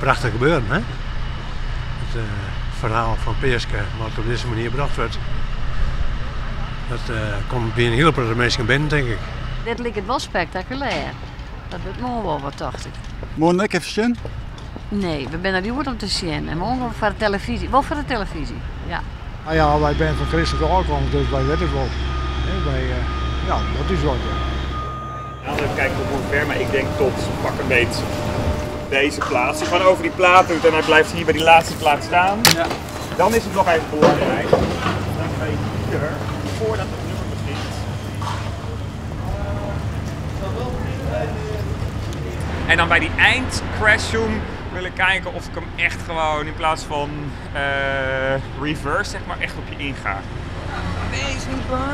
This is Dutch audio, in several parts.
prachtig gebeuren. Hè? Het verhaal van Peerske, wat op deze manier gebracht wordt, dat komt bij een heleboel mensen binnen, denk ik. Dit lijkt het wel spectaculair. Dat wordt nog wel wat, dacht ik. Moet ik even zien? Nee, we zijn er niet om te zien. En morgen voor de televisie. Wel voor de televisie, ja. Nou ja, wij zijn van christelijke oorsprong, dus wij weten het wel. Ja, dat is wel. Nou, even kijken hoe ver, maar ik denk tot pak een beet deze plaats. Als je gewoon over die plaat doet en hij blijft hier bij die laatste plaat staan, ja. Dan is het nog even belangrijk. Dan ga je hier, voordat het nummer begint. En dan bij die eindcrashzoom wil ik kijken of ik hem echt gewoon in plaats van reverse, zeg maar, echt op je inga. Wees niet bang.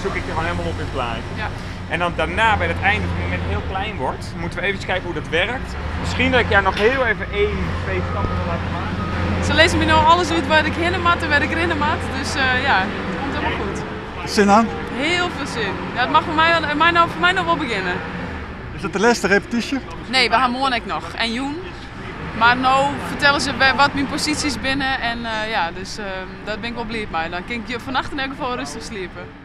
Zoek ik er gewoon helemaal op in plaat. Ja. En dan daarna bij het einde, als het moment heel klein wordt, moeten we even kijken hoe dat werkt. Misschien dat ik jou nog heel even 1, 2 stappen wil laten maken. Ze lezen me nu alles uit waar ik heen maat en waar ik erin maat. Dus ja, het komt helemaal goed. Zin aan? Heel veel zin. Ja, het mag voor mij nog wel beginnen. Is dat de laatste repetitie? Nee, we gaan morgen nog. En Joen. Maar nu vertellen ze wat mijn posities binnen en ja, dus daar ben ik wel blij mee. Dan kan ik vannacht in elk geval rustig slapen.